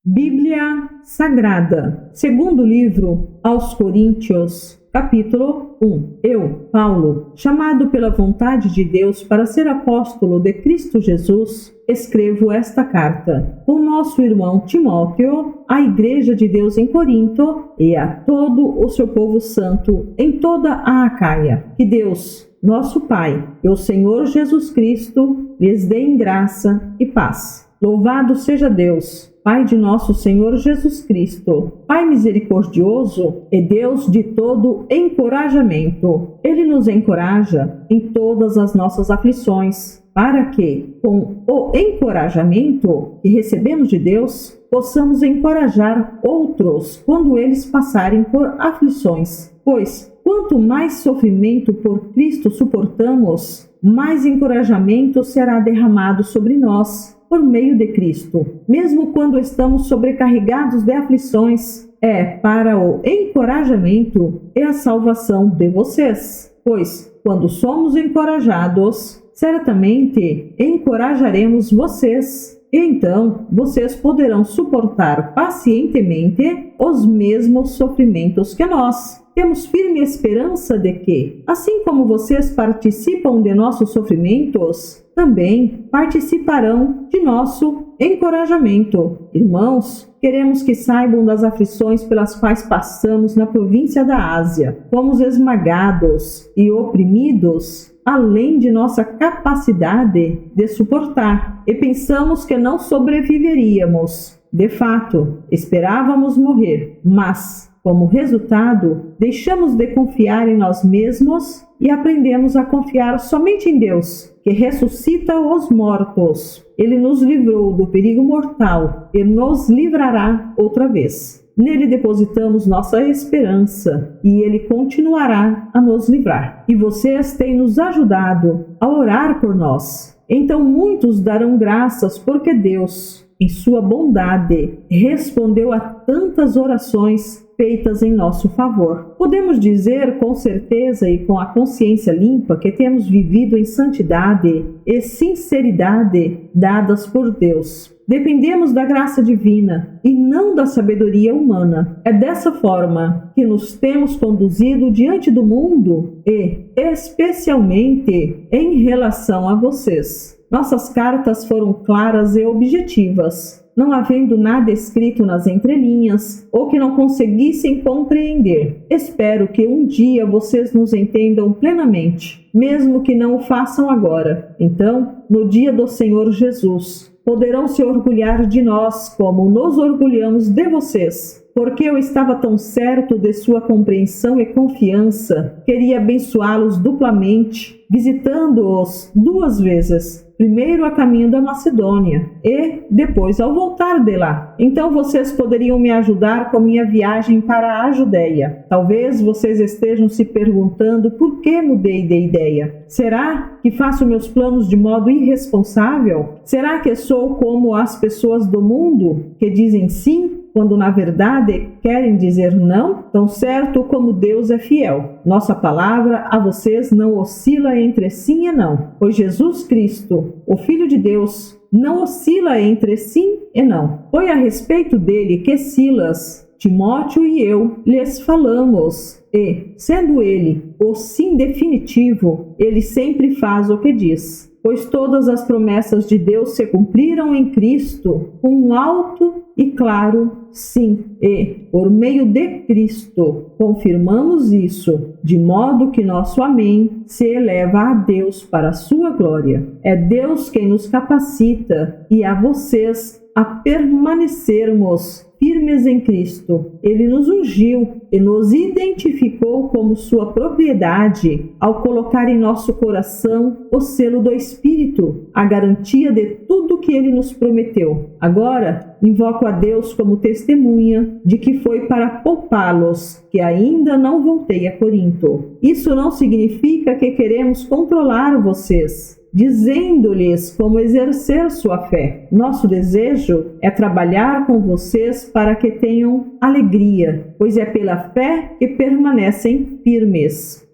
Bíblia Sagrada, segundo livro aos Coríntios, capítulo 1. Eu, Paulo, chamado pela vontade de Deus para ser apóstolo de Cristo Jesus, escrevo esta carta. Com nosso irmão Timóteo, à Igreja de Deus em Corinto e a todo o seu povo santo em toda a Acaia. Que Deus, nosso Pai, e o Senhor Jesus Cristo lhes deem graça e paz. Louvado seja Deus, Pai de nosso Senhor Jesus Cristo, Pai misericordioso e Deus de todo encorajamento. Ele nos encoraja em todas as nossas aflições, para que, com o encorajamento que recebemos de Deus, possamos encorajar outros quando eles passarem por aflições. Pois, quanto mais sofrimento por Cristo suportamos, mais encorajamento será derramado sobre nós por meio de Cristo. Mesmo quando estamos sobrecarregados de aflições, é para o encorajamento e a salvação de vocês. Pois, quando somos encorajados, certamente encorajaremos vocês. E então, vocês poderão suportar pacientemente os mesmos sofrimentos que nós. Temos firme esperança de que, assim como vocês participam de nossos sofrimentos, também participarão de nosso encorajamento. Irmãos, queremos que saibam das aflições pelas quais passamos na província da Ásia. Fomos esmagados e oprimidos além de nossa capacidade de suportar, e pensamos que não sobreviveríamos. De fato, esperávamos morrer, mas, como resultado, deixamos de confiar em nós mesmos e aprendemos a confiar somente em Deus, que ressuscita os mortos. Ele nos livrou do perigo mortal e nos livrará outra vez. Nele depositamos nossa esperança e Ele continuará a nos livrar. E vocês têm nos ajudado a orar por nós. Então muitos darão graças porque Deus, em sua bondade, respondeu a tantas orações feitas em nosso favor. Podemos dizer com certeza e com a consciência limpa que temos vivido em santidade e sinceridade dadas por Deus. Dependemos da graça divina e não da sabedoria humana. É dessa forma que nos temos conduzido diante do mundo e, especialmente, em relação a vocês. Nossas cartas foram claras e objetivas, não havendo nada escrito nas entrelinhas ou que não conseguissem compreender. Espero que um dia vocês nos entendam plenamente, mesmo que não o façam agora. Então, no dia do Senhor Jesus, poderão se orgulhar de nós como nos orgulhamos de vocês. Porque eu estava tão certo de sua compreensão e confiança, queria abençoá-los duplamente, visitando-os 2 vezes. Primeiro a caminho da Macedônia e depois ao voltar de lá. Então vocês poderiam me ajudar com minha viagem para a Judéia. Talvez vocês estejam se perguntando por que mudei de ideia. Será que faço meus planos de modo irresponsável? Será que sou como as pessoas do mundo que dizem sim quando na verdade querem dizer não? Tão certo como Deus é fiel. Nossa palavra a vocês não oscila entre sim e não, pois Jesus Cristo, o Filho de Deus, não oscila entre sim e não. Foi a respeito dele que Silas, Timóteo e eu lhes falamos, e, sendo ele o sim definitivo, ele sempre faz o que diz. Pois todas as promessas de Deus se cumpriram em Cristo com um alto e claro sim. E, por meio de Cristo, confirmamos isso, de modo que nosso amém se eleva a Deus para a sua glória. É Deus quem nos capacita e a vocês a permanecermos firmes em Cristo. Ele nos ungiu e nos identificou como sua propriedade ao colocar em nosso coração o selo do Espírito, a garantia de tudo que Ele nos prometeu. Agora, invoco a Deus como testemunha de que foi para poupá-los que ainda não voltei a Corinto. Isso não significa que queremos controlar vocês, dizendo-lhes como exercer sua fé. Nosso desejo é trabalhar com vocês para que tenham alegria, pois é pela fé que permanecem firmes.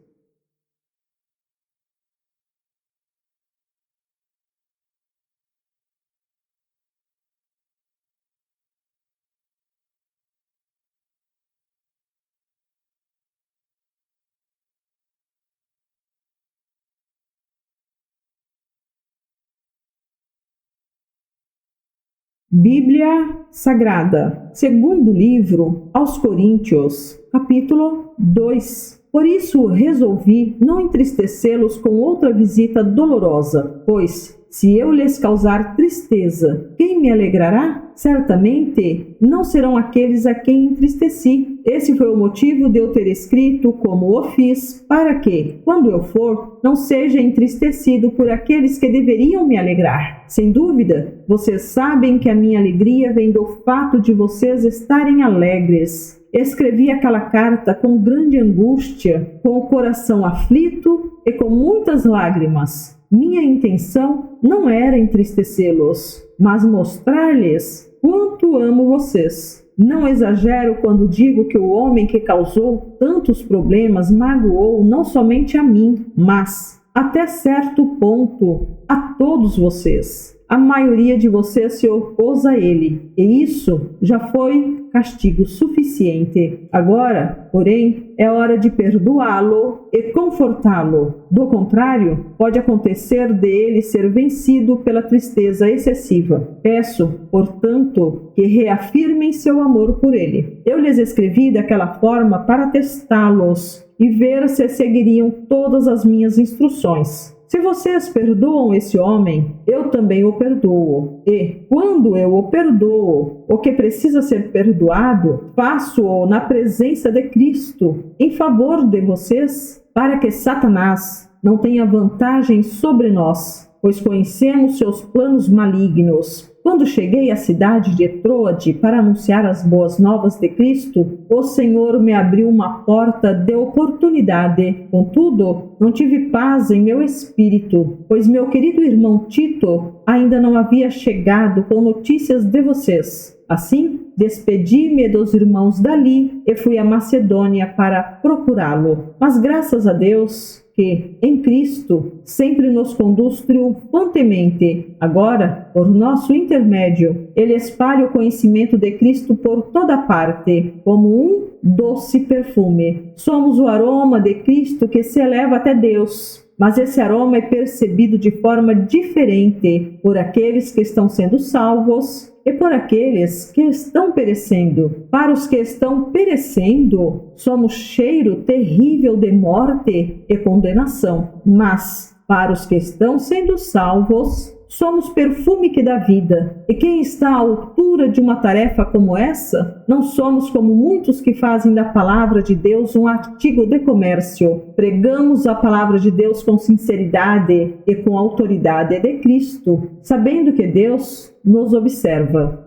Bíblia Sagrada, segundo livro aos Coríntios, capítulo 2. Por isso resolvi não entristecê-los com outra visita dolorosa, pois, se eu lhes causar tristeza, quem me alegrará? Certamente não serão aqueles a quem entristeci. Esse foi o motivo de eu ter escrito como o fiz, para que, quando eu for, não seja entristecido por aqueles que deveriam me alegrar. Sem dúvida, vocês sabem que a minha alegria vem do fato de vocês estarem alegres. Escrevi aquela carta com grande angústia, com o coração aflito e com muitas lágrimas. Minha intenção não era entristecê-los, mas mostrar-lhes quanto amo vocês. Não exagero quando digo que o homem que causou tantos problemas magoou não somente a mim, mas, até certo ponto, a todos vocês. A maioria de vocês se opôs a ele, e isso já foi castigo suficiente. Agora, porém, é hora de perdoá-lo e confortá-lo. Do contrário, pode acontecer de ele ser vencido pela tristeza excessiva. Peço, portanto, que reafirmem seu amor por ele. Eu lhes escrevi daquela forma para testá-los e ver se seguiriam todas as minhas instruções. Se vocês perdoam esse homem, eu também o perdoo. E, quando eu o perdoo, o que precisa ser perdoado, faço-o na presença de Cristo, em favor de vocês, para que Satanás não tenha vantagem sobre nós, pois conhecemos seus planos malignos. Quando cheguei à cidade de Troade para anunciar as boas novas de Cristo, o Senhor me abriu uma porta de oportunidade. Contudo, não tive paz em meu espírito, pois meu querido irmão Tito ainda não havia chegado com notícias de vocês. Assim, despedi-me dos irmãos dali e fui à Macedônia para procurá-lo. Mas graças a Deus, que, em Cristo, sempre nos conduz triunfantemente. Agora, por nosso intermédio, ele espalha o conhecimento de Cristo por toda parte, como um doce perfume. Somos o aroma de Cristo que se eleva até Deus. Mas esse aroma é percebido de forma diferente por aqueles que estão sendo salvos e por aqueles que estão perecendo. Para os que estão perecendo, somos cheiro terrível de morte e condenação. Mas, para os que estão sendo salvos, somos perfume que dá vida. E quem está à altura de uma tarefa como essa? Não somos como muitos que fazem da palavra de Deus um artigo de comércio. Pregamos a palavra de Deus com sinceridade e com autoridade de Cristo, sabendo que Deus nos observa.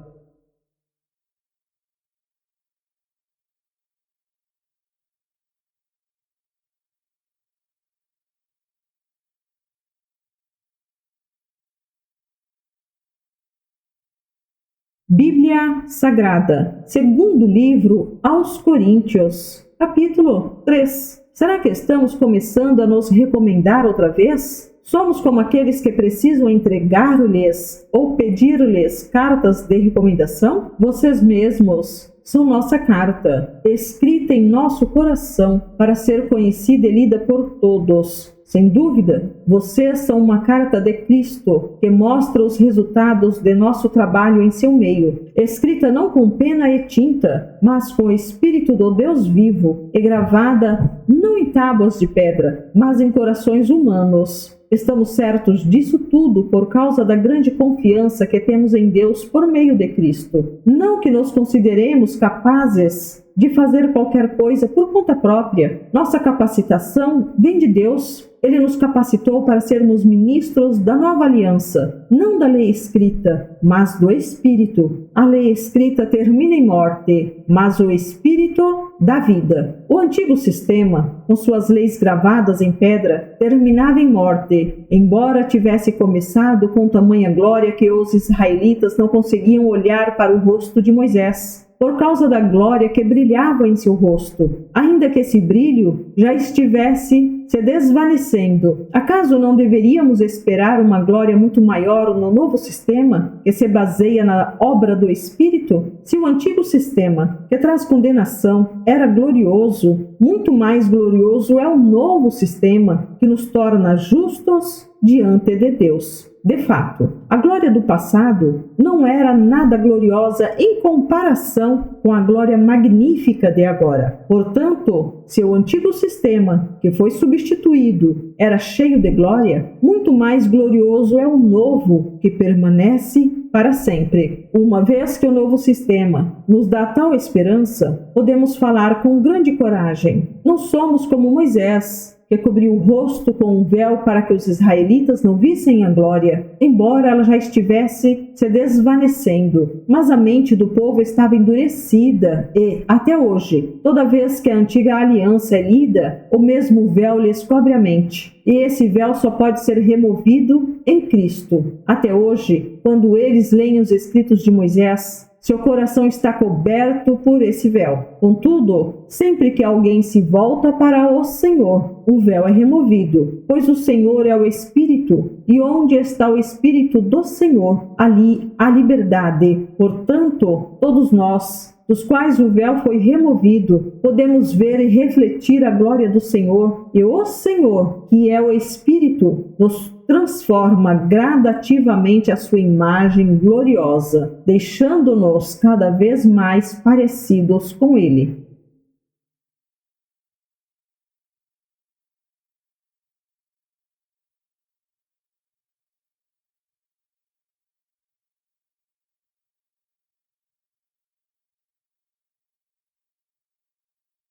Bíblia Sagrada, segundo livro aos Coríntios, capítulo 3. Será que estamos começando a nos recomendar outra vez? Somos como aqueles que precisam entregar-lhes ou pedir-lhes cartas de recomendação? Vocês mesmos são nossa carta, escrita em nosso coração para ser conhecida e lida por todos. Sem dúvida, vocês são uma carta de Cristo que mostra os resultados de nosso trabalho em seu meio, escrita não com pena e tinta, mas com o Espírito do Deus vivo e gravada não em tábuas de pedra, mas em corações humanos. Estamos certos disso tudo por causa da grande confiança que temos em Deus por meio de Cristo. Não que nos consideremos capazes de fazer qualquer coisa por conta própria. Nossa capacitação vem de Deus. Ele nos capacitou para sermos ministros da nova aliança, não da lei escrita, mas do Espírito. A lei escrita termina em morte, mas o Espírito dá vida. O antigo sistema, com suas leis gravadas em pedra, terminava em morte, embora tivesse começado com tamanha glória que os israelitas não conseguiam olhar para o rosto de Moisés, por causa da glória que brilhava em seu rosto, ainda que esse brilho já estivesse se desvanecendo. Acaso não deveríamos esperar uma glória muito maior no novo sistema, que se baseia na obra do Espírito? Se o antigo sistema, que traz condenação, era glorioso, muito mais glorioso é o novo sistema, que nos torna justos diante de Deus. De fato, a glória do passado não era nada gloriosa em comparação com a glória magnífica de agora. Portanto, se o antigo sistema, que foi substituído, era cheio de glória, muito mais glorioso é o novo, que permanece para sempre. Uma vez que o novo sistema nos dá tal esperança, podemos falar com grande coragem. Não somos como Moisés, que cobriu o rosto com um véu para que os israelitas não vissem a glória, embora ela já estivesse se desvanecendo. Mas a mente do povo estava endurecida e, até hoje, toda vez que a antiga aliança é lida, o mesmo véu lhes cobre a mente. E esse véu só pode ser removido em Cristo. Até hoje, quando eles leem os escritos de Moisés, seu coração está coberto por esse véu. Contudo, sempre que alguém se volta para o Senhor, o véu é removido, pois o Senhor é o Espírito, e onde está o Espírito do Senhor, ali há liberdade. Portanto, todos nós, dos quais o véu foi removido, podemos ver e refletir a glória do Senhor, e o Senhor, que é o Espírito, nos transforma gradativamente a sua imagem gloriosa, deixando-nos cada vez mais parecidos com Ele.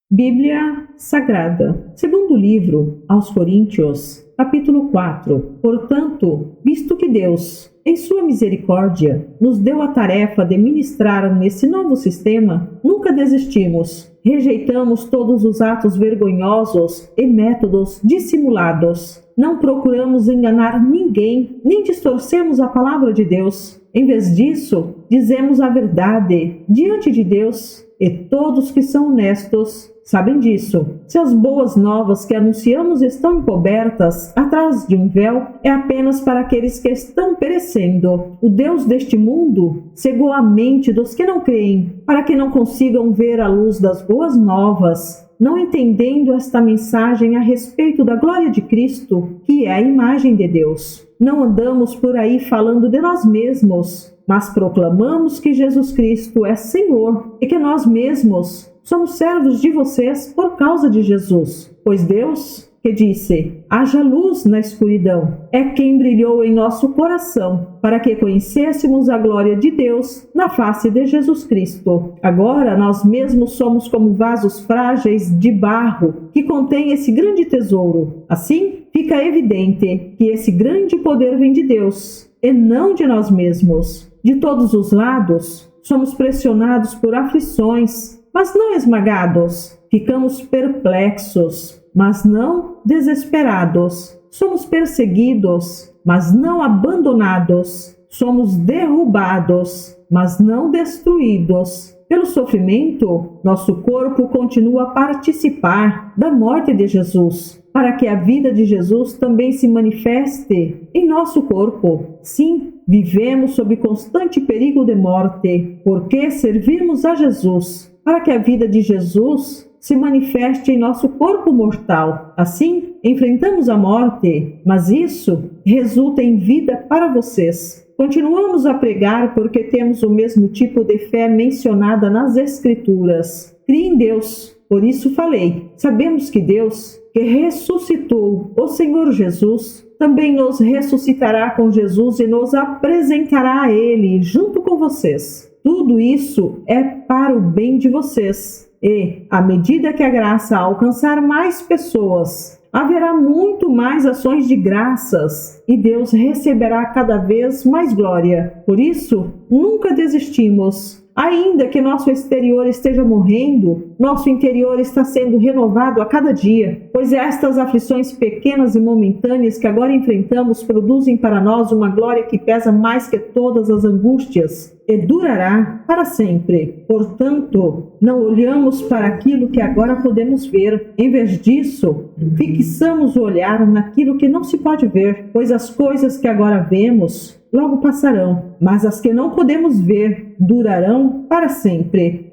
Bíblia Sagrada. Segundo livro aos Coríntios, capítulo 4. Portanto, visto que Deus, em sua misericórdia, nos deu a tarefa de ministrar nesse novo sistema, nunca desistimos. Rejeitamos todos os atos vergonhosos e métodos dissimulados. Não procuramos enganar ninguém, nem distorcemos a palavra de Deus. Em vez disso, dizemos a verdade diante de Deus, e todos que são honestos sabem disso. Se as boas novas que anunciamos estão encobertas atrás de um véu, é apenas para aqueles que estão perecendo. O Deus deste mundo cegou a mente dos que não creem, para que não consigam ver a luz das boas novas, não entendendo esta mensagem a respeito da glória de Cristo, que é a imagem de Deus. Não andamos por aí falando de nós mesmos, mas proclamamos que Jesus Cristo é Senhor e que nós mesmos somos servos de vocês por causa de Jesus. Pois Deus, que disse, haja luz na escuridão, é quem brilhou em nosso coração, para que conhecêssemos a glória de Deus na face de Jesus Cristo. Agora nós mesmos somos como vasos frágeis de barro, que contém esse grande tesouro. Assim, fica evidente que esse grande poder vem de Deus, e não de nós mesmos. De todos os lados, somos pressionados por aflições, mas não esmagados. Ficamos perplexos, mas não desesperados. Somos perseguidos, mas não abandonados. Somos derrubados, mas não destruídos. Pelo sofrimento, nosso corpo continua a participar da morte de Jesus, para que a vida de Jesus também se manifeste em nosso corpo. Sim, vivemos sob constante perigo de morte, porque servimos a Jesus, para que a vida de Jesus se manifeste em nosso corpo mortal. Assim, enfrentamos a morte, mas isso resulta em vida para vocês. Continuamos a pregar porque temos o mesmo tipo de fé mencionada nas Escrituras. Crie em Deus, por isso falei. Sabemos que Deus, que ressuscitou o Senhor Jesus, também nos ressuscitará com Jesus e nos apresentará a Ele junto com vocês. Tudo isso é para o bem de vocês. E, à medida que a graça alcançar mais pessoas, haverá muito mais ações de graças e Deus receberá cada vez mais glória. Por isso, nunca desistimos. Ainda que nosso exterior esteja morrendo, nosso interior está sendo renovado a cada dia, pois estas aflições pequenas e momentâneas que agora enfrentamos produzem para nós uma glória que pesa mais que todas as angústias e durará para sempre. Portanto, não olhamos para aquilo que agora podemos ver. Em vez disso, fixamos o olhar naquilo que não se pode ver, pois as coisas que agora vemos logo passarão, mas as que não podemos ver durarão para sempre.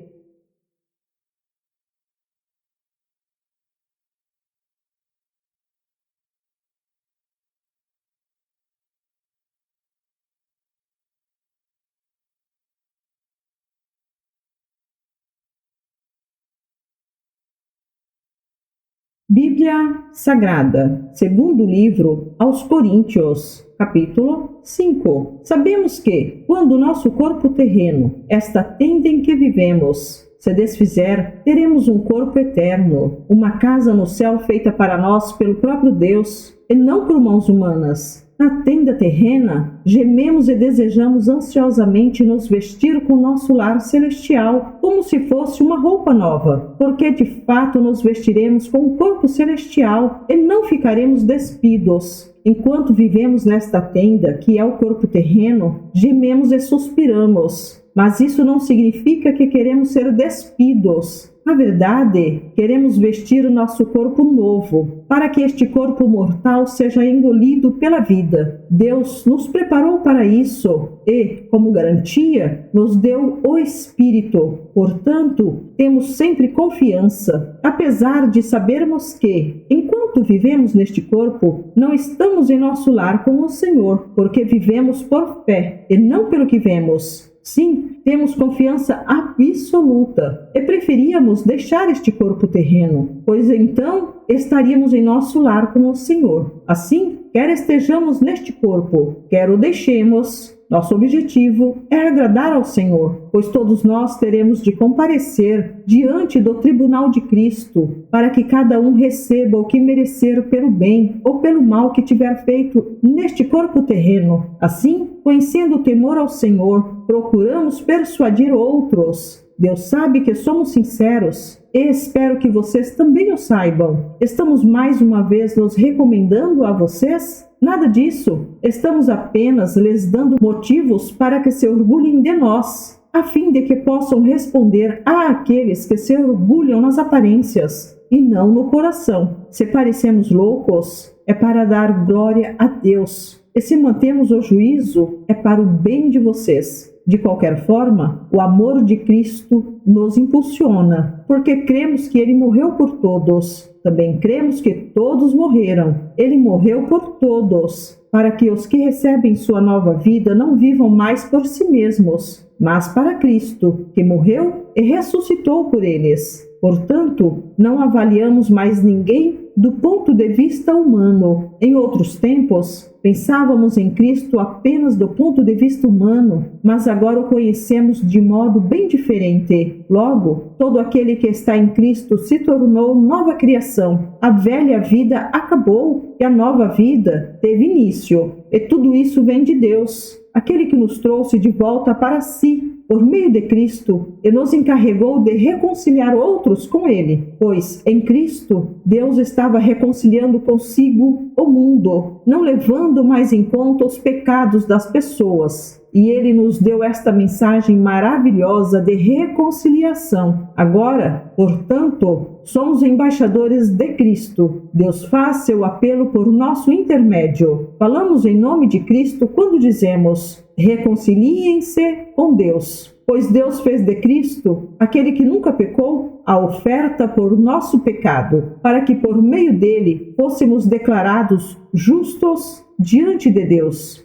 Bíblia Sagrada, segundo livro aos Coríntios, capítulo 5. Sabemos que, quando o nosso corpo terreno, esta tenda em que vivemos, se desfizer, teremos um corpo eterno, uma casa no céu feita para nós pelo próprio Deus, e não por mãos humanas. Na tenda terrena, gememos e desejamos ansiosamente nos vestir com nosso lar celestial, como se fosse uma roupa nova, porque de fato nos vestiremos com o corpo celestial e não ficaremos despidos. Enquanto vivemos nesta tenda, que é o corpo terreno, gememos e suspiramos. Mas isso não significa que queremos ser despidos. Na verdade, queremos vestir o nosso corpo novo, para que este corpo mortal seja engolido pela vida. Deus nos preparou para isso e, como garantia, nos deu o Espírito. Portanto, temos sempre confiança, apesar de sabermos que, enquanto vivemos neste corpo, não estamos em nosso lar com o Senhor, porque vivemos por fé e não pelo que vemos. Sim, temos confiança absoluta e preferíamos deixar este corpo terreno, pois então estaríamos em nosso lar com o Senhor. Assim, quer estejamos neste corpo, quer o deixemos, nosso objetivo é agradar ao Senhor, pois todos nós teremos de comparecer diante do tribunal de Cristo, para que cada um receba o que merecer pelo bem ou pelo mal que tiver feito neste corpo terreno. Assim, conhecendo o temor ao Senhor, procuramos persuadir outros. Deus sabe que somos sinceros e espero que vocês também o saibam. Estamos mais uma vez nos recomendando a vocês? Nada disso. Estamos apenas lhes dando motivos para que se orgulhem de nós, a fim de que possam responder àqueles que se orgulham nas aparências e não no coração. Se parecemos loucos, é para dar glória a Deus. E se mantemos o juízo, é para o bem de vocês. De qualquer forma, o amor de Cristo nos impulsiona, porque cremos que Ele morreu por todos. Também cremos que todos morreram. Ele morreu por todos, para que os que recebem sua nova vida não vivam mais por si mesmos, mas para Cristo, que morreu e ressuscitou por eles. Portanto, não avaliamos mais ninguém do ponto de vista humano. Em outros tempos, pensávamos em Cristo apenas do ponto de vista humano, mas agora o conhecemos de modo bem diferente. Logo, todo aquele que está em Cristo se tornou nova criação. A velha vida acabou e a nova vida teve início. E tudo isso vem de Deus, aquele que nos trouxe de volta para si, por meio de Cristo, e nos encarregou de reconciliar outros com Ele, pois em Cristo Deus estava reconciliando consigo o mundo, não levando mais em conta os pecados das pessoas. E Ele nos deu esta mensagem maravilhosa de reconciliação. Agora, portanto, somos embaixadores de Cristo. Deus faz seu apelo por nosso intermédio. Falamos em nome de Cristo quando dizemos: reconciliem-se com Deus. Pois Deus fez de Cristo, aquele que nunca pecou, a oferta por nosso pecado, para que por meio dele fôssemos declarados justos diante de Deus.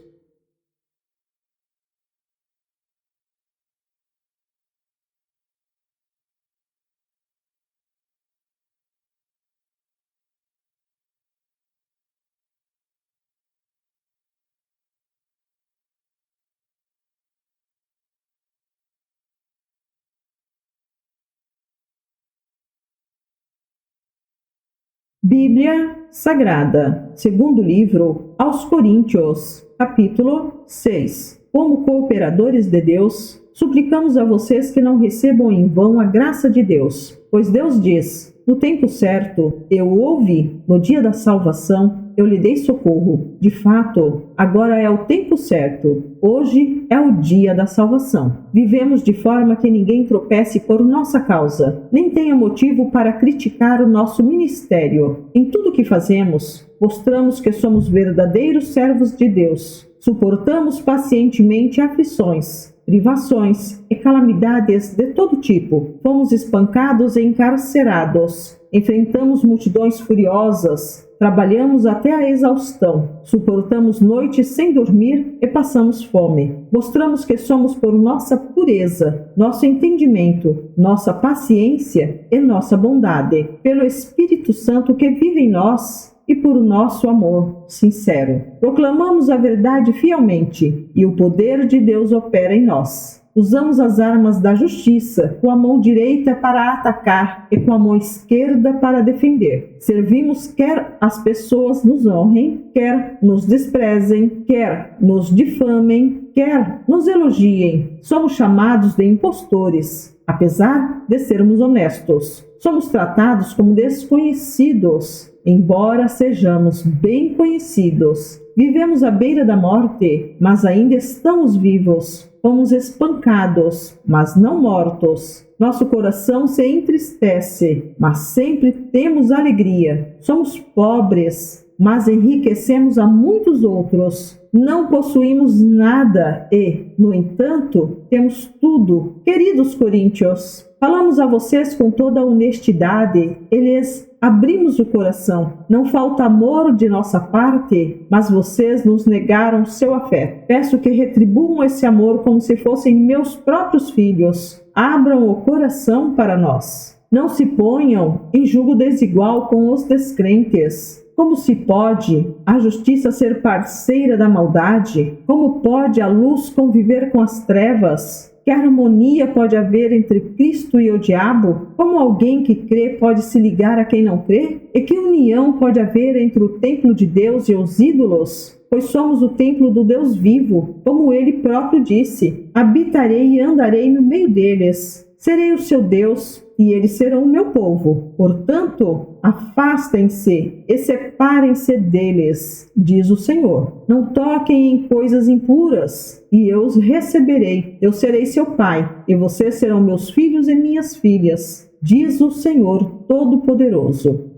Bíblia Sagrada, segundo livro aos Coríntios, capítulo 6. como cooperadores de Deus, suplicamos a vocês que não recebam em vão a graça de Deus, pois Deus diz: no tempo certo, eu o ouvi, no dia da salvação, eu lhe dei socorro. De fato, agora é o tempo certo. Hoje é o dia da salvação. Vivemos de forma que ninguém tropece por nossa causa, nem tenha motivo para criticar o nosso ministério. Em tudo que fazemos, mostramos que somos verdadeiros servos de Deus. Suportamos pacientemente aflições, privações e calamidades de todo tipo. Fomos espancados e encarcerados. Enfrentamos multidões furiosas. Trabalhamos até a exaustão, suportamos noites sem dormir e passamos fome. Mostramos que somos por nossa pureza, nosso entendimento, nossa paciência e nossa bondade, pelo Espírito Santo que vive em nós e por nosso amor sincero. Proclamamos a verdade fielmente e o poder de Deus opera em nós. Usamos as armas da justiça, com a mão direita para atacar e com a mão esquerda para defender. Servimos quer as pessoas nos honrem, quer nos desprezem, quer nos difamem, quer nos elogiem. Somos chamados de impostores, apesar de sermos honestos. Somos tratados como desconhecidos, embora sejamos bem conhecidos. Vivemos à beira da morte, mas ainda estamos vivos. Fomos espancados, mas não mortos. Nosso coração se entristece, mas sempre temos alegria. Somos pobres, mas enriquecemos a muitos outros. Não possuímos nada e, no entanto, temos tudo. Queridos coríntios, falamos a vocês com toda a honestidade e lhes abrimos o coração. Não falta amor de nossa parte, mas vocês nos negaram seu afeto. Peço que retribuam esse amor como se fossem meus próprios filhos. Abram o coração para nós. Não se ponham em julgo desigual com os descrentes. Como se pode a justiça ser parceira da maldade? Como pode a luz conviver com as trevas? Que harmonia pode haver entre Cristo e o diabo? Como alguém que crê pode se ligar a quem não crê? E que união pode haver entre o templo de Deus e os ídolos? Pois somos o templo do Deus vivo, como ele próprio disse: habitarei e andarei no meio deles. Serei o seu Deus, e eles serão o meu povo. Portanto, afastem-se e separem-se deles, diz o Senhor. Não toquem em coisas impuras, e eu os receberei. Eu serei seu pai, e vocês serão meus filhos e minhas filhas, diz o Senhor Todo-Poderoso.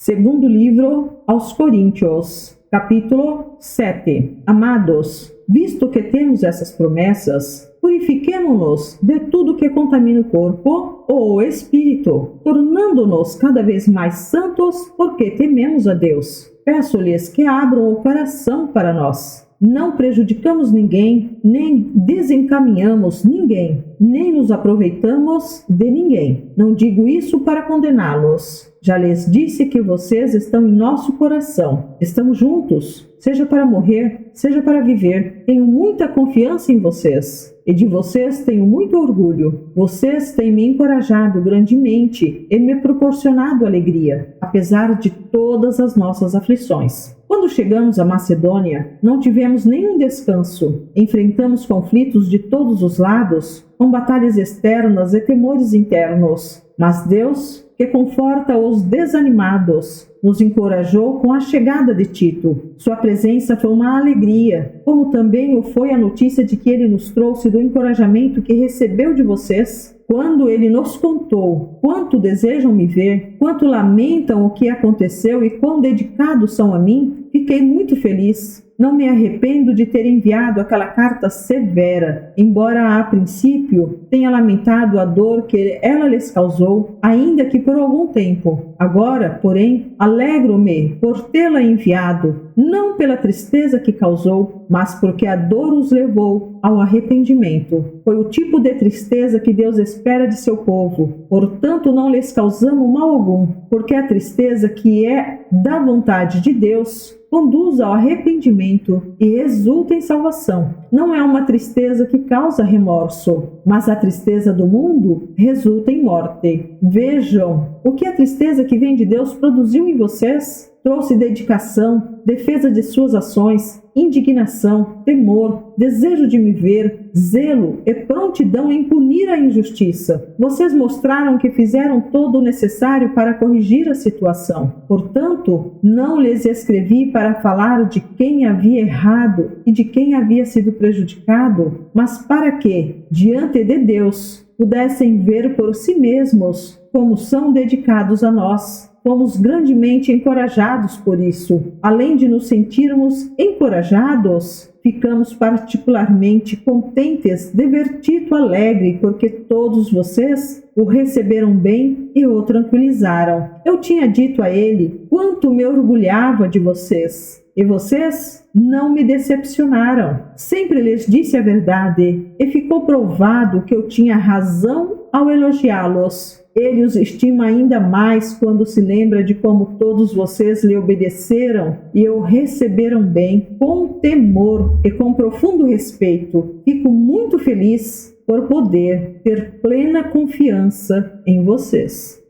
Segundo livro aos Coríntios, capítulo 7. Amados, visto que temos essas promessas, purifiquemo-nos de tudo que contamina o corpo ou o espírito, tornando-nos cada vez mais santos, porque tememos a Deus. Peço-lhes que abram o coração para nós. Não prejudicamos ninguém, nem desencaminhamos ninguém, nem nos aproveitamos de ninguém. Não digo isso para condená-los. Já lhes disse que vocês estão em nosso coração. Estamos juntos, seja para morrer, seja para viver. Tenho muita confiança em vocês. E de vocês tenho muito orgulho. Vocês têm me encorajado grandemente e me proporcionado alegria, apesar de todas as nossas aflições. Quando chegamos à Macedônia, não tivemos nenhum descanso. Enfrentamos conflitos de todos os lados, com batalhas externas e temores internos. Mas Deus, que conforta os desanimados, nos encorajou com a chegada de Tito. Sua presença foi uma alegria, como também o foi a notícia de que ele nos trouxe do encorajamento que recebeu de vocês. Quando ele nos contou quanto desejam me ver, quanto lamentam o que aconteceu e quão dedicados são a mim, fiquei muito feliz. Não me arrependo de ter enviado aquela carta severa, embora a princípio tenha lamentado a dor que ela lhes causou, ainda que por algum tempo. Agora, porém, alegro-me por tê-la enviado, não pela tristeza que causou, mas porque a dor os levou ao arrependimento. Foi o tipo de tristeza que Deus espera de seu povo. Portanto, não lhes causamos mal algum, porque a tristeza que é da vontade de Deus conduz ao arrependimento e resulta em salvação. Não é uma tristeza que causa remorso, mas a tristeza do mundo resulta em morte. Vejam o que a tristeza que vem de Deus produziu em vocês. Trouxe dedicação, defesa de suas ações, indignação, temor, desejo de me ver, zelo e prontidão em punir a injustiça. Vocês mostraram que fizeram todo o necessário para corrigir a situação. Portanto, não lhes escrevi para falar de quem havia errado e de quem havia sido prejudicado, mas para que, diante de Deus, pudessem ver por si mesmos como são dedicados a nós. Fomos grandemente encorajados por isso. Além de nos sentirmos encorajados, ficamos particularmente contentes de ver Tito alegre, porque todos vocês o receberam bem e o tranquilizaram. Eu tinha dito a ele quanto me orgulhava de vocês. E vocês não me decepcionaram. Sempre lhes disse a verdade, e ficou provado que eu tinha razão ao elogiá-los. Ele os estima ainda mais quando se lembra de como todos vocês lhe obedeceram e o receberam bem, com temor e com profundo respeito. Fico muito feliz por poder ter plena confiança em vocês.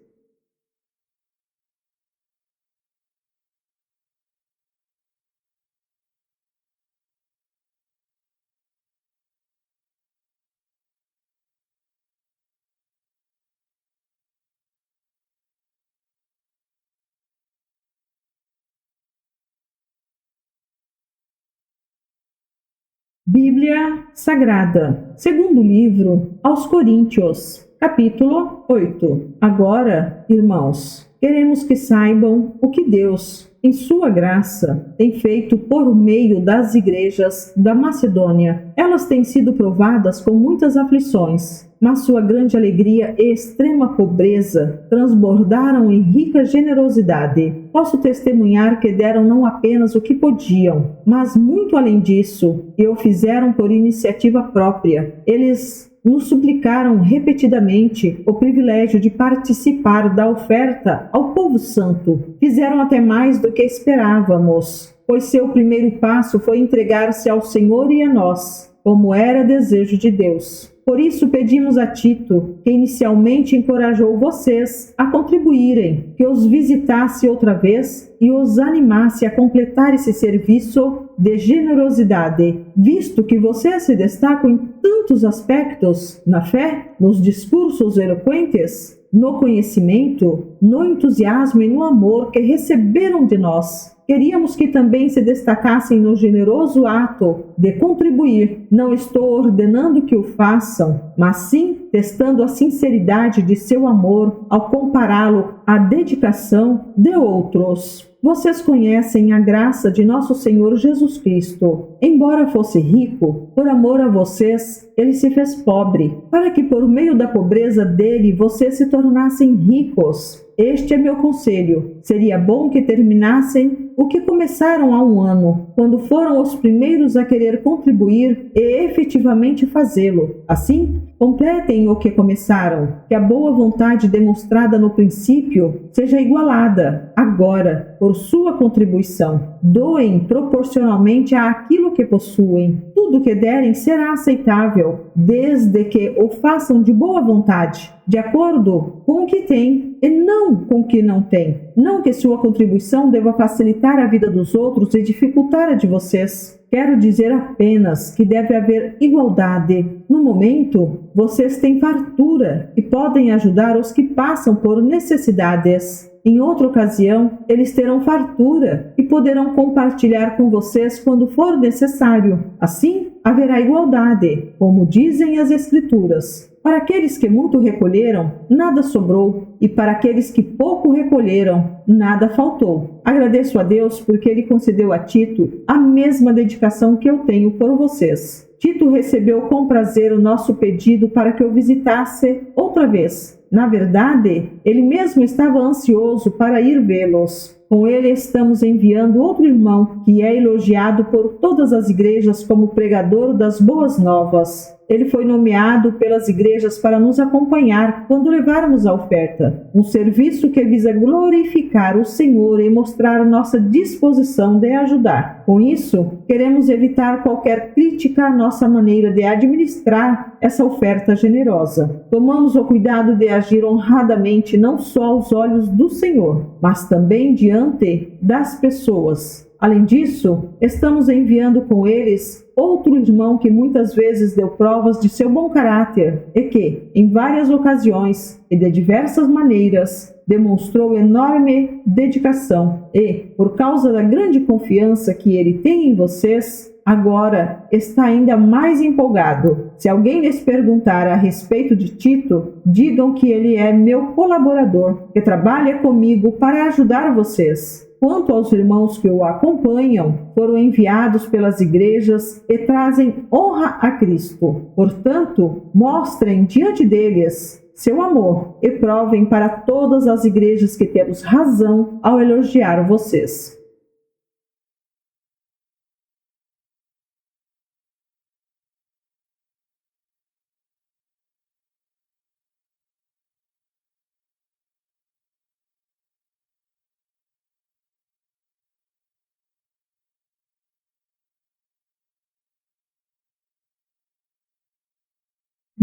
Bíblia Sagrada, segundo livro aos Coríntios, capítulo 8. Agora, irmãos, queremos que saibam o que Deus, em sua graça, tem feito por meio das igrejas da Macedônia. Elas têm sido provadas com muitas aflições, mas sua grande alegria e extrema pobreza transbordaram em rica generosidade. Posso testemunhar que deram não apenas o que podiam, mas muito além disso, e o fizeram por iniciativa própria. Eles nos suplicaram repetidamente o privilégio de participar da oferta ao povo santo. Fizeram até mais do que esperávamos, pois seu primeiro passo foi entregar-se ao Senhor e a nós, como era desejo de Deus. Por isso pedimos a Tito, que inicialmente encorajou vocês a contribuírem, que os visitasse outra vez e os animasse a completar esse serviço de generosidade, visto que vocês se destacam em tantos aspectos, na fé, nos discursos eloquentes, no conhecimento, no entusiasmo e no amor que receberam de nós. Queríamos que também se destacassem no generoso ato de contribuir. Não estou ordenando que o façam, mas sim testando a sinceridade de seu amor ao compará-lo à dedicação de outros. Vocês conhecem a graça de nosso Senhor Jesus Cristo. Embora fosse rico, por amor a vocês, ele se fez pobre, para que por meio da pobreza dele vocês se tornassem ricos. Este é meu conselho. Seria bom que terminassem o que começaram há um ano, quando foram os primeiros a querer contribuir e efetivamente fazê-lo. Assim, completem o que começaram, que a boa vontade demonstrada no princípio seja igualada, agora, por sua contribuição. Doem proporcionalmente àquilo que possuem. Tudo que derem será aceitável, desde que o façam de boa vontade, de acordo com o que têm e não com o que não têm. Não que sua contribuição deva facilitar a vida dos outros e dificultar a de vocês. Quero dizer apenas que deve haver igualdade. No momento, vocês têm fartura e podem ajudar os que passam por necessidades. Em outra ocasião, eles terão fartura e poderão compartilhar com vocês quando for necessário. Assim, haverá igualdade, como dizem as Escrituras. Para aqueles que muito recolheram, nada sobrou, e para aqueles que pouco recolheram, nada faltou. Agradeço a Deus porque Ele concedeu a Tito a mesma dedicação que eu tenho por vocês. Tito recebeu com prazer o nosso pedido para que o visitasse outra vez. Na verdade, ele mesmo estava ansioso para ir vê-los. Com ele estamos enviando outro irmão, que é elogiado por todas as igrejas como pregador das boas novas. Ele foi nomeado pelas igrejas para nos acompanhar quando levarmos a oferta, um serviço que visa glorificar o Senhor e mostrar nossa disposição de ajudar. Com isso, queremos evitar qualquer crítica à nossa maneira de administrar essa oferta generosa. Tomamos o cuidado de agir honradamente não só aos olhos do Senhor, mas também diante das pessoas. Além disso, estamos enviando com eles outro irmão que muitas vezes deu provas de seu bom caráter e que, em várias ocasiões e de diversas maneiras, demonstrou enorme dedicação e, por causa da grande confiança que ele tem em vocês, agora está ainda mais empolgado. Se alguém lhes perguntar a respeito de Tito, digam que ele é meu colaborador, que trabalha comigo para ajudar vocês. Quanto aos irmãos que o acompanham, foram enviados pelas igrejas e trazem honra a Cristo. Portanto, mostrem diante deles seu amor e provem para todas as igrejas que temos razão ao elogiar vocês.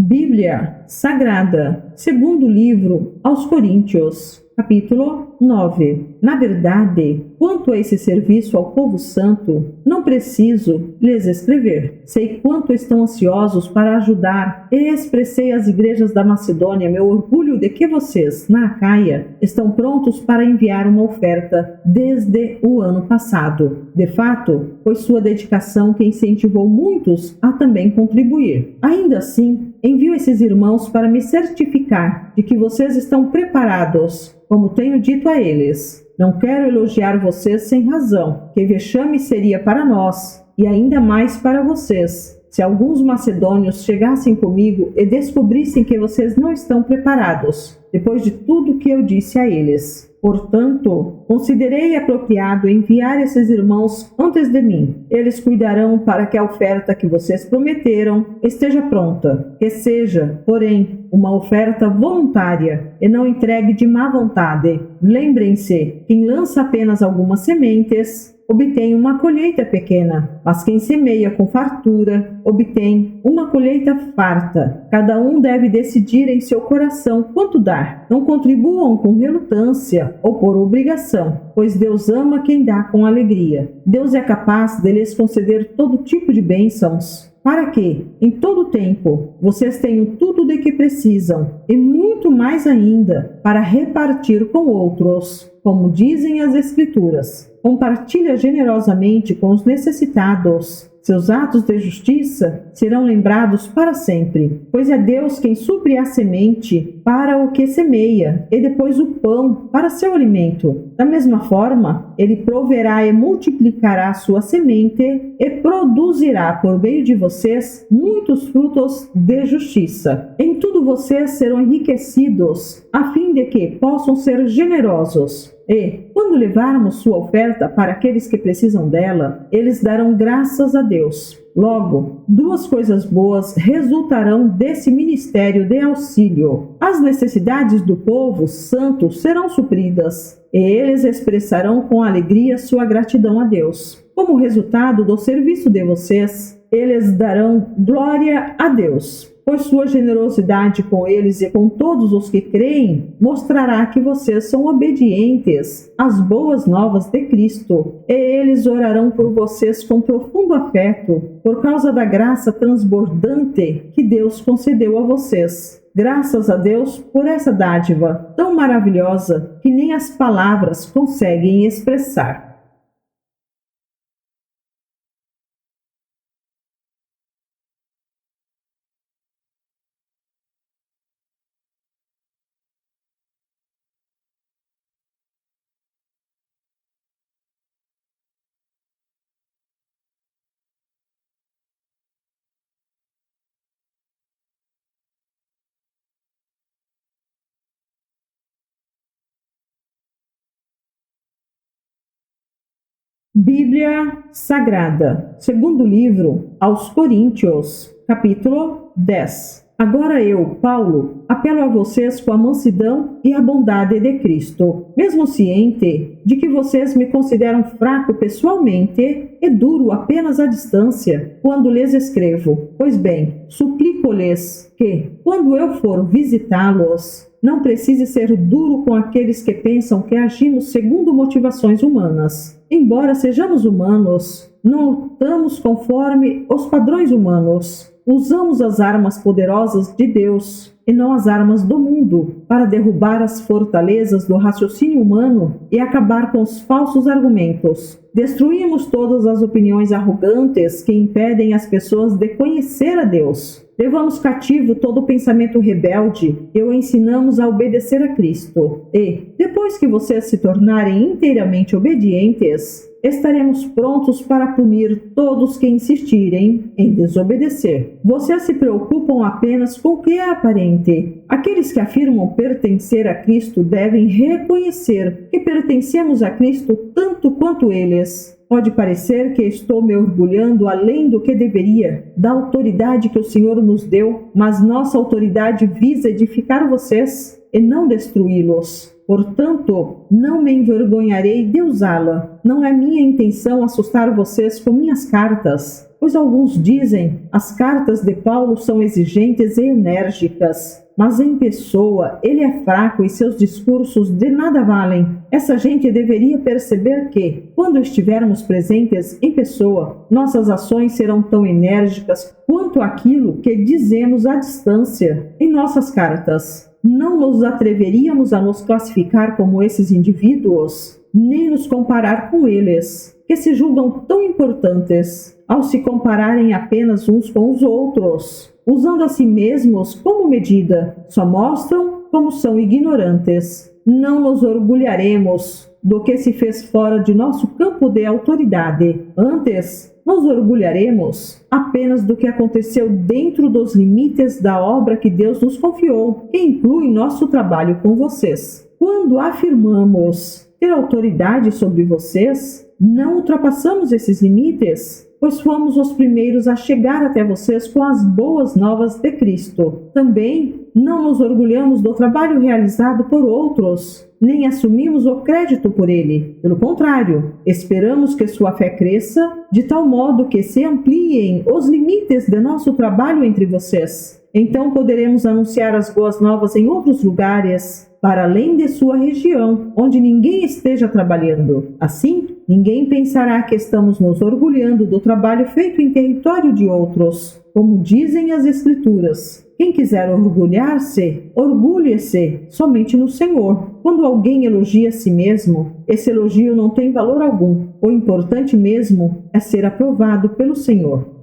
Bíblia Sagrada, segundo livro aos Coríntios, capítulo 9. Na verdade, quanto a esse serviço ao povo santo, não preciso lhes escrever. Sei quanto estão ansiosos para ajudar e expressei às igrejas da Macedônia meu orgulho de que vocês, na Acaia, estão prontos para enviar uma oferta desde o ano passado. De fato, foi sua dedicação que incentivou muitos a também contribuir. Ainda assim, envio esses irmãos para me certificar de que vocês estão preparados, como tenho dito a eles. Não quero elogiar vocês sem razão, que vexame seria para nós, e ainda mais para vocês, se alguns macedônios chegassem comigo e descobrissem que vocês não estão preparados, depois de tudo que eu disse a eles. Portanto, considerei apropriado enviar esses irmãos antes de mim. Eles cuidarão para que a oferta que vocês prometeram esteja pronta, que seja, porém, uma oferta voluntária e não entregue de má vontade. Lembrem-se, quem lança apenas algumas sementes obtém uma colheita pequena, mas quem semeia com fartura obtém uma colheita farta. Cada um deve decidir em seu coração quanto dar. Não contribuam com relutância ou por obrigação, pois Deus ama quem dá com alegria. Deus é capaz de lhes conceder todo tipo de bênçãos, para que, em todo tempo, vocês tenham tudo de que precisam, e muito mais ainda, para repartir com outros. Como dizem as Escrituras, compartilha generosamente com os necessitados. Seus atos de justiça serão lembrados para sempre, pois é Deus quem supre a semente para o que semeia, e depois o pão para seu alimento. Da mesma forma, Ele proverá e multiplicará sua semente e produzirá por meio de vocês muitos frutos de justiça. Em tudo vocês serão enriquecidos, a fim de que possam ser generosos. E, quando levarmos sua oferta para aqueles que precisam dela, eles darão graças a Deus. Logo, duas coisas boas resultarão desse ministério de auxílio. As necessidades do povo santo serão supridas, e eles expressarão com alegria sua gratidão a Deus. Como resultado do serviço de vocês, eles darão glória a Deus, pois sua generosidade com eles e com todos os que creem mostrará que vocês são obedientes às boas novas de Cristo, e eles orarão por vocês com profundo afeto, por causa da graça transbordante que Deus concedeu a vocês. Graças a Deus por essa dádiva tão maravilhosa que nem as palavras conseguem expressar. Bíblia Sagrada, segundo livro aos Coríntios, capítulo 10. Agora eu, Paulo, apelo a vocês com a mansidão e a bondade de Cristo, mesmo ciente de que vocês me consideram fraco pessoalmente e duro apenas à distância, quando lhes escrevo. Pois bem, suplico-lhes que, quando eu for visitá-los, não precise ser duro com aqueles que pensam que agimos segundo motivações humanas. Embora sejamos humanos, não lutamos conforme os padrões humanos. Usamos as armas poderosas de Deus e não as armas do mundo para derrubar as fortalezas do raciocínio humano e acabar com os falsos argumentos. Destruímos todas as opiniões arrogantes que impedem as pessoas de conhecer a Deus. Levamos cativo todo pensamento rebelde e o ensinamos a obedecer a Cristo. E, depois que vocês se tornarem inteiramente obedientes, estaremos prontos para punir todos que insistirem em desobedecer. Vocês se preocupam apenas com o que é aparente. Aqueles que afirmam pertencer a Cristo devem reconhecer que pertencemos a Cristo tanto quanto eles. Pode parecer que estou me orgulhando além do que deveria, da autoridade que o Senhor nos deu, mas nossa autoridade visa edificar vocês e não destruí-los. Portanto, não me envergonharei de usá-la. Não é minha intenção assustar vocês com minhas cartas, pois alguns dizem as cartas de Paulo são exigentes e enérgicas, mas em pessoa ele é fraco e seus discursos de nada valem. Essa gente deveria perceber que, quando estivermos presentes em pessoa, nossas ações serão tão enérgicas quanto aquilo que dizemos à distância em nossas cartas. Não nos atreveríamos a nos classificar como esses indivíduos, nem nos comparar com eles, que se julgam tão importantes, ao se compararem apenas uns com os outros, usando a si mesmos como medida, só mostram como são ignorantes. Não nos orgulharemos do que se fez fora de nosso campo de autoridade. Antes, nos orgulharemos apenas do que aconteceu dentro dos limites da obra que Deus nos confiou, que inclui nosso trabalho com vocês. Quando afirmamos ter autoridade sobre vocês, não ultrapassamos esses limites, pois fomos os primeiros a chegar até vocês com as boas novas de Cristo. Também não nos orgulhamos do trabalho realizado por outros, nem assumimos o crédito por ele. Pelo contrário, esperamos que sua fé cresça, de tal modo que se ampliem os limites de nosso trabalho entre vocês. Então poderemos anunciar as boas novas em outros lugares, para além de sua região, onde ninguém esteja trabalhando. Assim, ninguém pensará que estamos nos orgulhando do trabalho feito em território de outros. Como dizem as Escrituras, quem quiser orgulhar-se, orgulhe-se somente no Senhor. Quando alguém elogia a si mesmo, esse elogio não tem valor algum. O importante mesmo é ser aprovado pelo Senhor.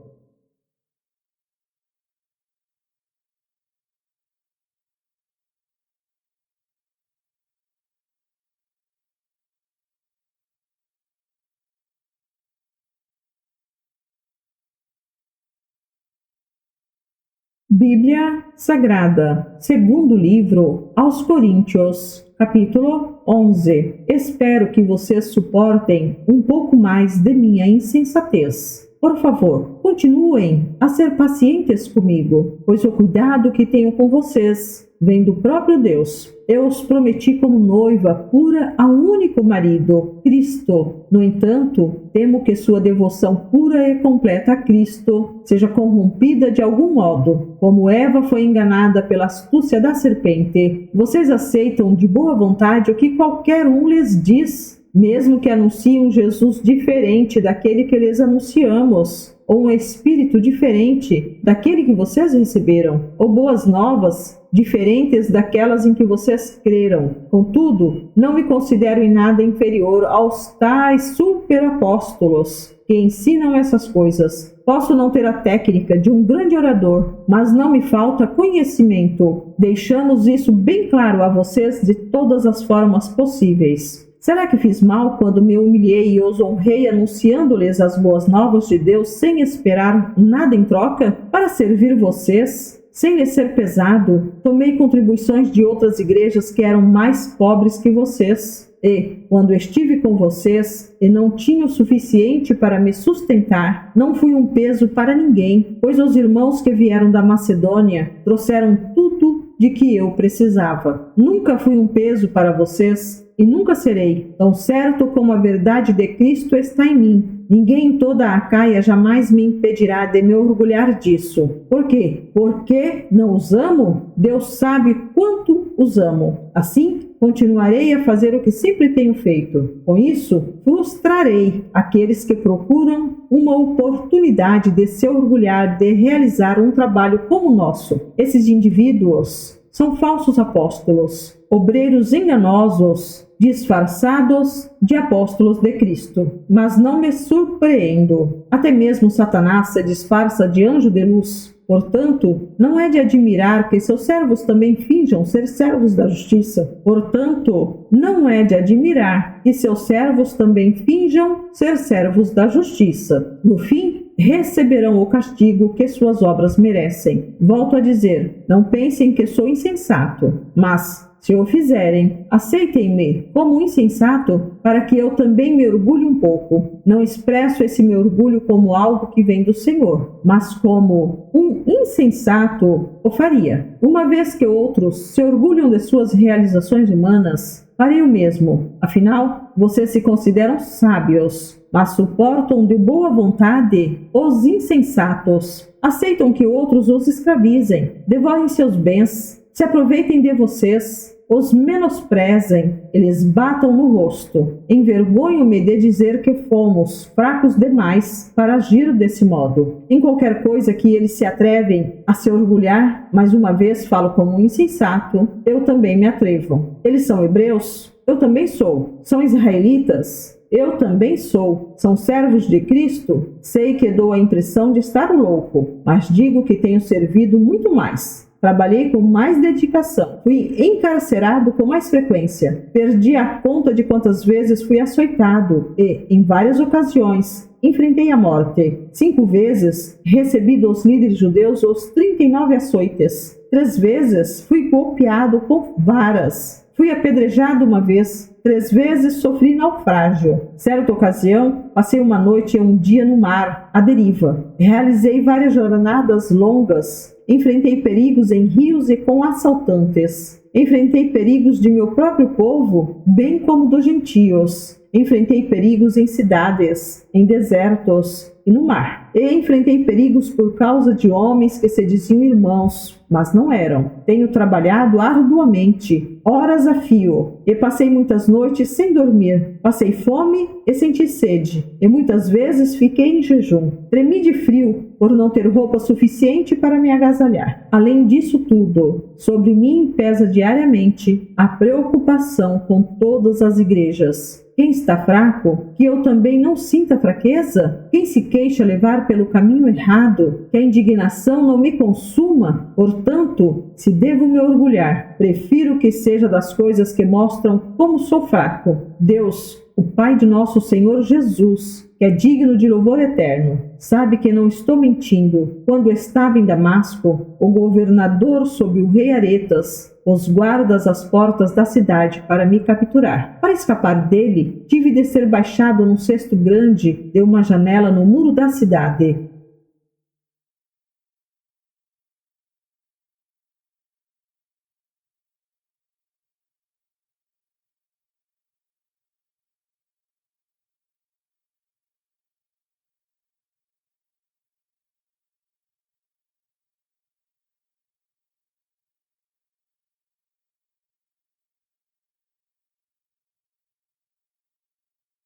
Bíblia Sagrada, segundo livro aos Coríntios, capítulo 11. Espero que vocês suportem um pouco mais de minha insensatez. Por favor, continuem a ser pacientes comigo, pois o cuidado que tenho com vocês vem do próprio Deus. Eu os prometi como noiva pura a um único marido, Cristo. No entanto, temo que sua devoção pura e completa a Cristo seja corrompida de algum modo, como Eva foi enganada pela astúcia da serpente. Vocês aceitam de boa vontade o que qualquer um lhes diz, mesmo que anunciem um Jesus diferente daquele que lhes anunciamos, ou um espírito diferente daquele que vocês receberam, ou boas novas diferentes daquelas em que vocês creram. Contudo, não me considero em nada inferior aos tais superapóstolos que ensinam essas coisas. Posso não ter a técnica de um grande orador, mas não me falta conhecimento. Deixamos isso bem claro a vocês de todas as formas possíveis. Será que fiz mal quando me humilhei e os honrei anunciando-lhes as boas novas de Deus sem esperar nada em troca? Para servir vocês, sem lhes ser pesado, tomei contribuições de outras igrejas que eram mais pobres que vocês. e, quando estive com vocês e não tinha o suficiente para me sustentar, não fui um peso para ninguém, pois os irmãos que vieram da Macedônia trouxeram tudo de que eu precisava. Nunca fui um peso para vocês e nunca serei, tão certo como a verdade de Cristo está em mim. Ninguém em toda a Acaia jamais me impedirá de me orgulhar disso. Por quê? Porque não os amo? Deus sabe quanto os amo. Assim, continuarei a fazer o que sempre tenho feito. Com isso, frustrarei aqueles que procuram uma oportunidade de se orgulhar de realizar um trabalho como o nosso. Esses indivíduos são falsos apóstolos, obreiros enganosos, disfarçados de apóstolos de Cristo. Mas não me surpreendo. Até mesmo Satanás se disfarça de anjo de luz. Portanto, não é de admirar que seus servos também finjam ser servos da justiça. Portanto, não é de admirar que seus servos também finjam ser servos da justiça. No fim, receberão o castigo que suas obras merecem. Volto a dizer, não pensem que sou insensato, mas se o fizerem, aceitem-me como insensato para que eu também me orgulhe um pouco. Não expresso esse meu orgulho como algo que vem do Senhor, mas como um insensato o faria. Uma vez que outros se orgulham de suas realizações humanas, farei o mesmo. Afinal, vocês se consideram sábios, mas suportam de boa vontade os insensatos. Aceitam que outros os escravizem, devorem seus bens, se aproveitem de vocês, os menosprezem, eles batam no rosto. Envergonho-me de dizer que fomos fracos demais para agir desse modo. Em qualquer coisa que eles se atrevem a se orgulhar, mais uma vez falo como um insensato, eu também me atrevo. Eles são hebreus? Eu também sou. São israelitas? Eu também sou. São servos de Cristo? Sei que dou a impressão de estar louco, mas digo que tenho servido muito mais. Trabalhei com mais dedicação. Fui encarcerado com mais frequência. Perdi a conta de quantas vezes fui açoitado e, em várias ocasiões, enfrentei a morte. 5 vezes recebi dos líderes judeus os 39 açoites. 3 vezes fui golpeado com varas. Fui apedrejado uma vez. 3 vezes sofri naufrágio. Certa ocasião, passei uma noite e um dia no mar, à deriva. Realizei várias jornadas longas. Enfrentei perigos em rios e com assaltantes. Enfrentei perigos de meu próprio povo, bem como dos gentios. Enfrentei perigos em cidades, em desertos e no mar. E enfrentei perigos por causa de homens que se diziam irmãos, mas não eram. Tenho trabalhado arduamente, horas a fio, e passei muitas noites sem dormir. Passei fome e senti sede, e muitas vezes fiquei em jejum. Tremi de frio por não ter roupa suficiente para me agasalhar. Além disso tudo, sobre mim pesa diariamente a preocupação com todas as igrejas. Quem está fraco, que eu também não sinta fraqueza? Quem se queixa levar pelo caminho errado, que a indignação não me consuma? Portanto, se devo me orgulhar, prefiro que seja das coisas que mostram como sou fraco. Deus, o Pai de nosso Senhor Jesus, que é digno de louvor eterno, sabe que não estou mentindo. Quando estava em Damasco, o governador sob o rei Aretas, os guardas às portas da cidade para me capturar. Para escapar dele, tive de ser baixado num cesto grande de uma janela no muro da cidade.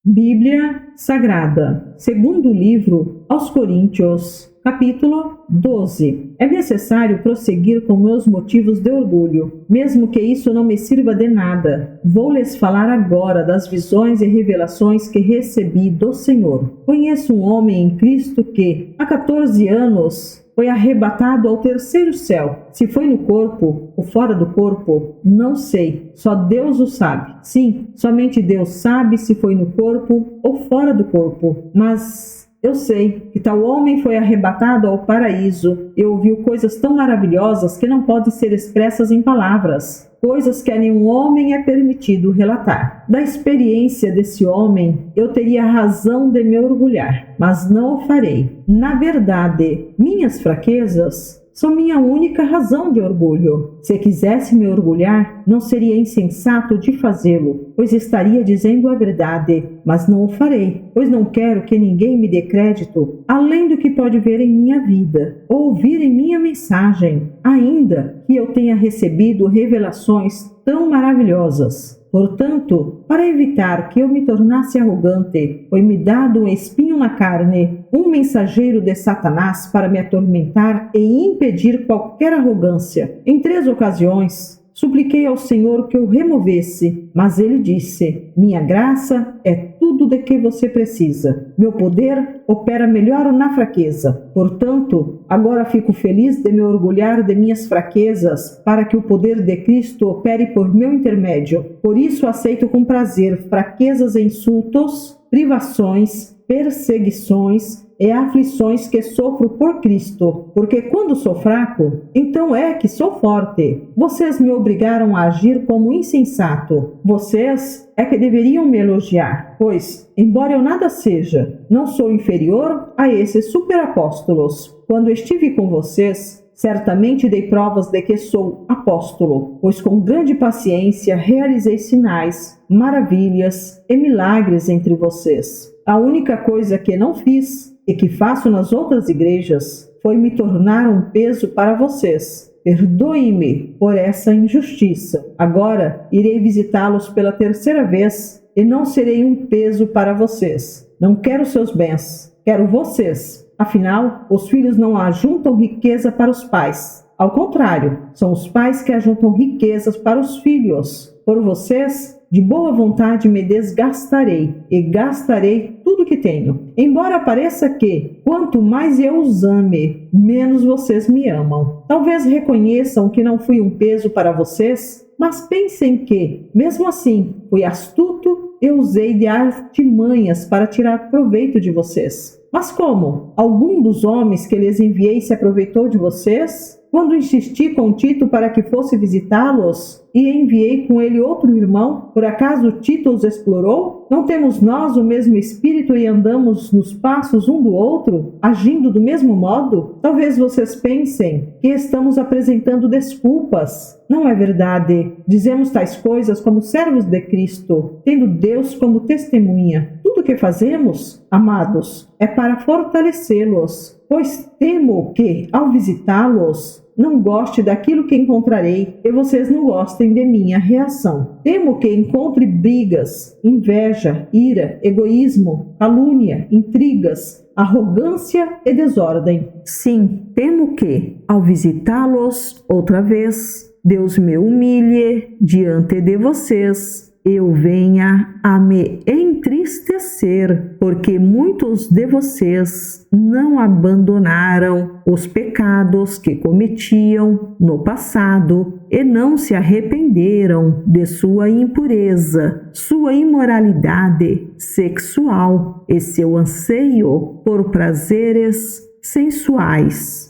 Bíblia Sagrada, segundo livro aos Coríntios, capítulo 12. É necessário prosseguir com meus motivos de orgulho, mesmo que isso não me sirva de nada. Vou lhes falar agora das visões e revelações que recebi do Senhor. Conheço um homem em Cristo que, há 14 anos, foi arrebatado ao terceiro céu. Se foi no corpo ou fora do corpo, não sei. Só Deus o sabe. Sim, somente Deus sabe se foi no corpo ou fora do corpo. Mas eu sei que tal homem foi arrebatado ao paraíso e ouviu coisas tão maravilhosas que não podem ser expressas em palavras. coisas que a nenhum homem é permitido relatar. Da experiência desse homem, eu teria razão de me orgulhar, mas não o farei. Na verdade, minhas fraquezas são minha única razão de orgulho. Se quisesse me orgulhar, não seria insensato de fazê-lo, pois estaria dizendo a verdade, mas não o farei, pois não quero que ninguém me dê crédito, além do que pode ver em minha vida, ou ouvir em minha mensagem, ainda que eu tenha recebido revelações tão maravilhosas. Portanto, para evitar que eu me tornasse arrogante, foi-me dado um espinho na carne, um mensageiro de Satanás para me atormentar e impedir qualquer arrogância. Em 3 ocasiões, supliquei ao Senhor que o removesse, mas ele disse: minha graça é tudo de que você precisa. Meu poder opera melhor na fraqueza. Portanto, agora fico feliz de me orgulhar de minhas fraquezas, para que o poder de Cristo opere por meu intermédio. Por isso aceito com prazer fraquezas e insultos, privações, perseguições e aflições que sofro por Cristo, porque quando sou fraco, então é que sou forte. Vocês me obrigaram a agir como insensato. Vocês é que deveriam me elogiar, pois, embora eu nada seja, não sou inferior a esses superapóstolos. Quando estive com vocês, certamente dei provas de que sou apóstolo, pois com grande paciência realizei sinais, maravilhas e milagres entre vocês. A única coisa que não fiz e que faço nas outras igrejas foi me tornar um peso para vocês. Perdoe-me por essa injustiça. Agora irei visitá-los pela 3ª vez e não serei um peso para vocês. Não quero seus bens, quero vocês. Afinal, os filhos não ajuntam riqueza para os pais. Ao contrário, são os pais que ajuntam riquezas para os filhos. Por vocês, de boa vontade me desgastarei e gastarei tudo que tenho. Embora pareça que, quanto mais eu os ame, menos vocês me amam. Talvez reconheçam que não fui um peso para vocês, mas pensem que, mesmo assim, fui astuto e usei de artimanhas para tirar proveito de vocês. Mas como? Algum dos homens que lhes enviei se aproveitou de vocês? Quando insisti com Tito para que fosse visitá-los e enviei com ele outro irmão, por acaso Tito os explorou? Não temos nós o mesmo espírito e andamos nos passos um do outro, agindo do mesmo modo? Talvez vocês pensem que estamos apresentando desculpas. Não é verdade. Dizemos tais coisas como servos de Cristo, tendo Deus como testemunha. Tudo o que fazemos, amados, é para fortalecê-los, pois temo que, ao visitá-los, não goste daquilo que encontrarei e vocês não gostem de minha reação. Temo que encontre brigas, inveja, ira, egoísmo, calúnia, intrigas, arrogância e desordem. Sim, temo que, ao visitá-los outra vez, Deus me humilhe diante de vocês, eu venha a me entristecer, porque muitos de vocês não abandonaram os pecados que cometiam no passado e não se arrependeram de sua impureza, sua imoralidade sexual e seu anseio por prazeres sensuais.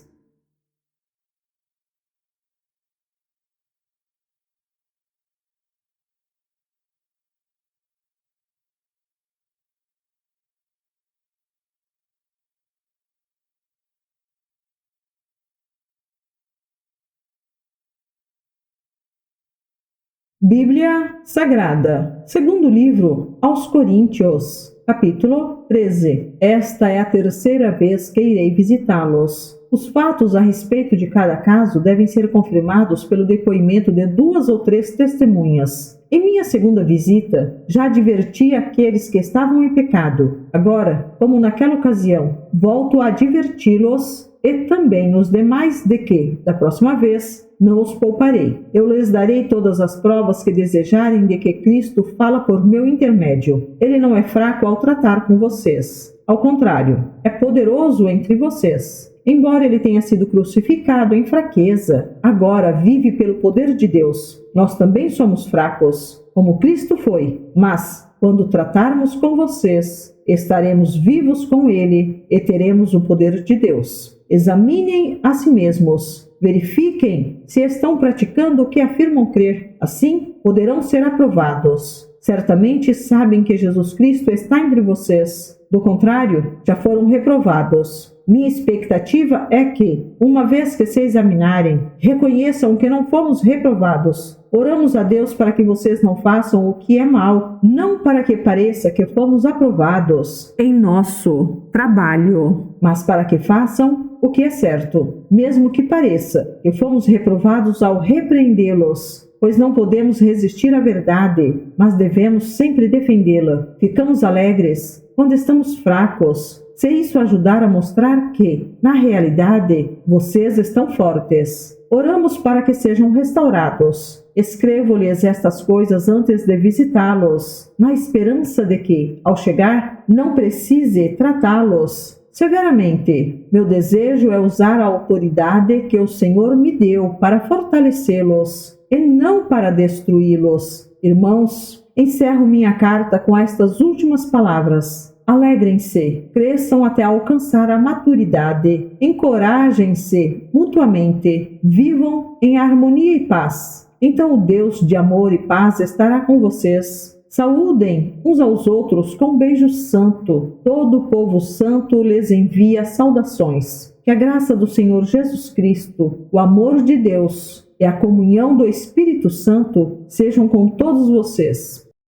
Bíblia Sagrada, segundo livro aos Coríntios, capítulo 13. Esta é a 3ª vez que irei visitá-los. Os fatos a respeito de cada caso devem ser confirmados pelo depoimento de 2 ou 3 testemunhas. Em minha 2ª visita, já adverti aqueles que estavam em pecado. Agora, como naquela ocasião, volto a adverti-los e também os demais de que, da próxima vez, não os pouparei. Eu lhes darei todas as provas que desejarem de que Cristo fala por meu intermédio. Ele não é fraco ao tratar com vocês. Ao contrário, é poderoso entre vocês. Embora ele tenha sido crucificado em fraqueza, agora vive pelo poder de Deus. Nós também somos fracos, como Cristo foi, mas, quando tratarmos com vocês, estaremos vivos com ele e teremos o poder de Deus. Examinem a si mesmos. Verifiquem se estão praticando o que afirmam crer. Assim, poderão ser aprovados. Certamente sabem que Jesus Cristo está entre vocês. Do contrário, já foram reprovados. Minha expectativa é que, uma vez que se examinarem, reconheçam que não fomos reprovados. Oramos a Deus para que vocês não façam o que é mal, não para que pareça que fomos aprovados em nosso trabalho, mas para que façam o que é certo, mesmo que pareça que fomos reprovados ao repreendê-los. Pois não podemos resistir à verdade, mas devemos sempre defendê-la. Ficamos alegres quando estamos fracos, se isso ajudar a mostrar que, na realidade, vocês estão fortes. Oramos para que sejam restaurados. Escrevo-lhes estas coisas antes de visitá-los, na esperança de que, ao chegar, não precise tratá-los severamente. Meu desejo é usar a autoridade que o Senhor me deu para fortalecê-los e não para destruí-los. Irmãos, encerro minha carta com estas últimas palavras. Alegrem-se, cresçam até alcançar a maturidade, encorajem-se mutuamente, vivam em harmonia e paz. Então o Deus de amor e paz estará com vocês. Saúdem uns aos outros com um beijo santo. Todo o povo santo lhes envia saudações. Que a graça do Senhor Jesus Cristo, o amor de Deus e a comunhão do Espírito Santo sejam com todos vocês.